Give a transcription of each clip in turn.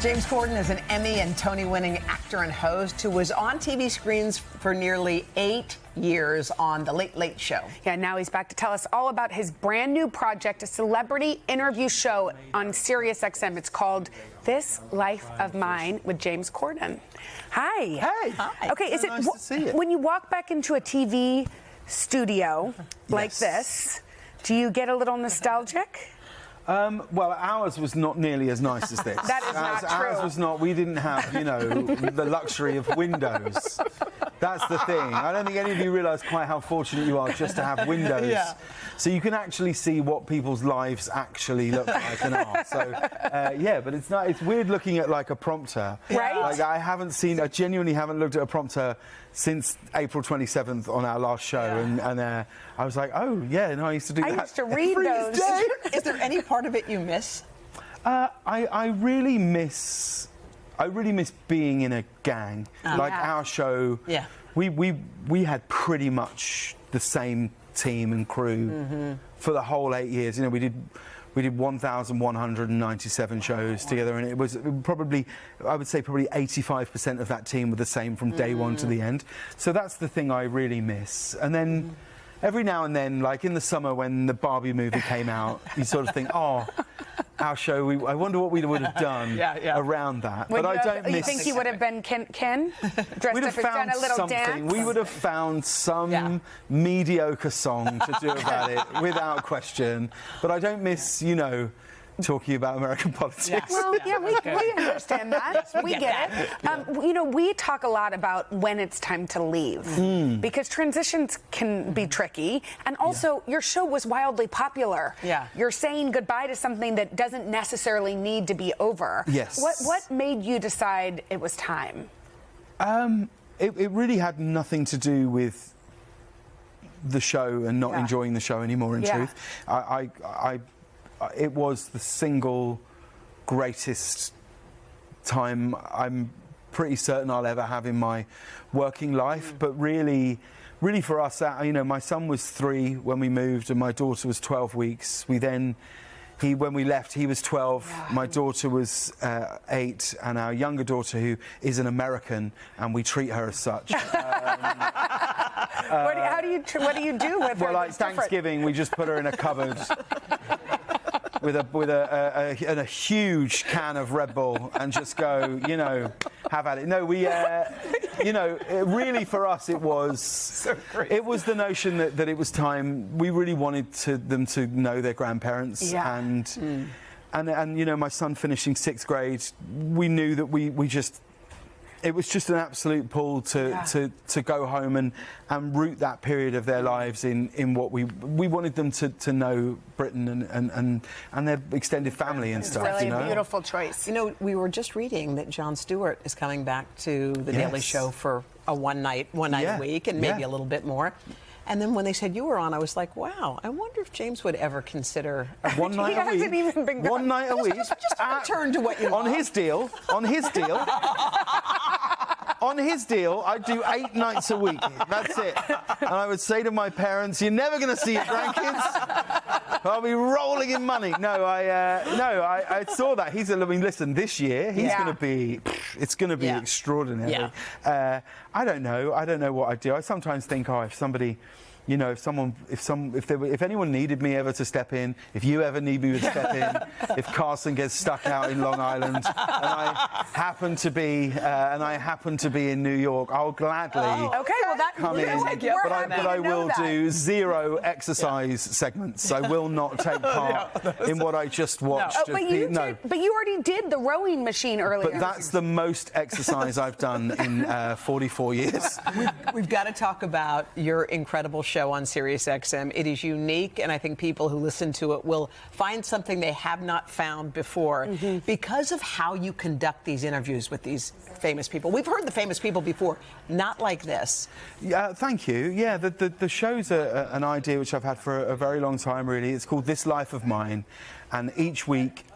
James Corden is an Emmy and Tony-winning actor and host who was on TV screens for nearly 8 years on The Late Late Show. Yeah, now he's back to tell us all about his brand new project, a celebrity interview show on SiriusXM. It's called This Life of Mine with James Corden. Hi. Hey. Hi. Okay, is it nice to see you. when you walk back into a TV studio like this, do you get a little nostalgic? Well, ours was not nearly as nice as this. That is not true. Ours was not. We didn't have, the luxury of windows. That's the thing. I don't think any of you realise quite how fortunate you are just to have windows. Yeah. So you can actually see what people's lives actually look like and are. So, yeah, but it's not. It's weird looking at like a prompter. Right. Like I genuinely haven't looked at a prompter since April 27th on our last show, and I was like, oh yeah, no, I used to do that. I used to read every those. day. Is there any part of it you miss? I really miss being in a gang. Like Yeah. our show, Yeah. we had pretty much the same team and crew for the whole 8 years. We did 1,197 shows together, and it was probably, I would say, probably 85% of that team were the same from day one to the end. So that's the thing I really miss. And then every now and then, like in the summer when the Barbie movie came out, you sort of think, oh, our show, I wonder what we would have done around that. Would but you I don't miss... You think he would have been Ken? Dressed We'd up have as found done a little something. dance? We would have found some mediocre song to do about it, without question. But I don't miss, talking about American politics. Yes. Well, yeah, we understand that. We get it. We talk a lot about when it's time to leave because transitions can be tricky. And also, your show was wildly popular. Yeah. You're saying goodbye to something that doesn't necessarily need to be over. Yes. What made you decide it was time? It really had nothing to do with the show and not enjoying the show anymore, in truth. It was the single greatest time I'm pretty certain I'll ever have in my working life. But really for us, my son was 3 when we moved, and my daughter was 12 weeks. When we left, he was 12. My daughter was 8, and our younger daughter, who is an American, and we treat her as such. What do you do with her? Well, like that's different? Thanksgiving, we just put her in a cupboard with a huge can of Red Bull and just go, have at it. No, we, really for us it was it was the notion that it was time. We really wanted them to know their grandparents, and my son finishing 6th grade, we knew that we just. It was just an absolute pull to go home and root that period of their lives in what we wanted them to know Britain and their extended family and stuff. Really a beautiful choice. We were just reading that Jon Stewart is coming back to The Daily Show for a one night a week, and maybe a little bit more. And then when they said you were on, I was like, wow, I wonder if James would ever consider one night a week. Hasn't even been one night a week. Just return to what you on love. his deal. On his deal, I'd do 8 nights a week. That's it. And I would say to my parents, "You're never going to see your grandkids. I'll be rolling in money." No, I saw that. Listen, this year he's going to be. It's going to be extraordinary. Yeah. I don't know. I don't know what I'd do. I sometimes think, if somebody. If anyone needed me ever to step in, if you ever need me to step in, if Carson gets stuck out in Long Island and I happen to be in New York, I'll gladly come in. But I will do 0 exercise segments. I will not take part in what I just watched. But you already did the rowing machine earlier. But that's the most exercise I've done in 44 years. We've got to talk about your incredible show on SiriusXM. It is unique, and I think people who listen to it will find something they have not found before because of how you conduct these interviews with these famous people. We've heard the famous people before, not like this. Yeah, thank you. Yeah, the show's an idea which I've had for a very long time, really. It's called This Life of Mine, and each week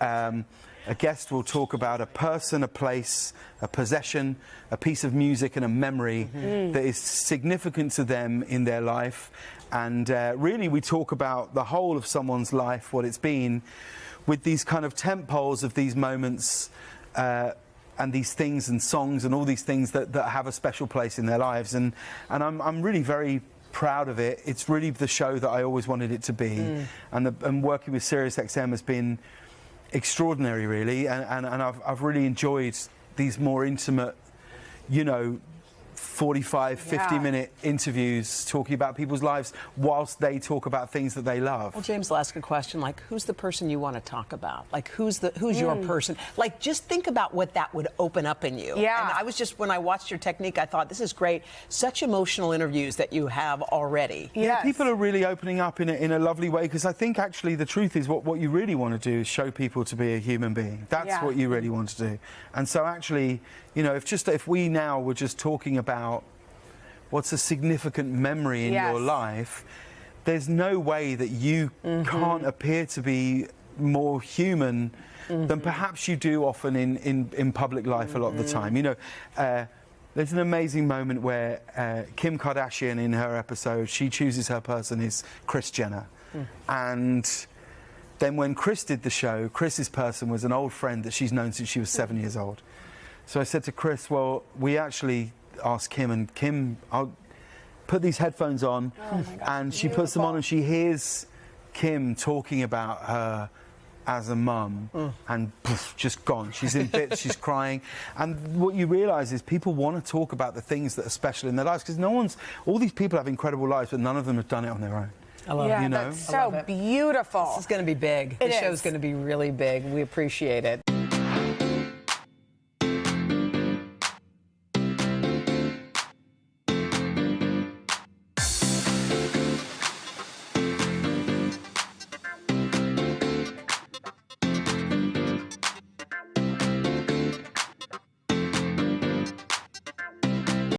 a guest will talk about a person, a place, a possession, a piece of music and a memory that is significant to them in their life. And really we talk about the whole of someone's life, what it's been, with these kind of tent poles of these moments and these things and songs and all these things that have a special place in their lives. And I'm really very proud of it. It's really the show that I always wanted it to be. And working with SiriusXM has been extraordinary, really. And I've really enjoyed these more intimate, you know, 45, 50-minute interviews talking about people's lives whilst they talk about things that they love. Well, James, I'll ask a question like, who's the person you want to talk about? Like, who's your person? Like, just think about what that would open up in you. Yeah. And I was just, when I watched your technique, I thought, this is great. Such emotional interviews that you have already. Yeah, people are really opening up in a lovely way, because I think actually the truth is what you really want to do is show people to be a human being. That's what you really want to do. And so actually, you know, if we now were just talking about what's a significant memory in your life, there's no way that you can't appear to be more human than perhaps you do often in public life a lot of the time. You know, there's an amazing moment where Kim Kardashian, in her episode, she chooses her person is Kris Jenner. And then when Kris did the show, Chris's person was an old friend that she's known since she was 7 years old. So I said to Kris, well, we actually asked Kim, and Kim, I'll put these headphones on, and she puts them on, and she hears Kim talking about her as a mum, and poof, just gone. She's in bits, she's crying. And what you realise is people want to talk about the things that are special in their lives, because all these people have incredible lives, but none of them have done it on their own. I love it. You know? That's so beautiful. This is going to be big. This show's going to be really big. We appreciate it.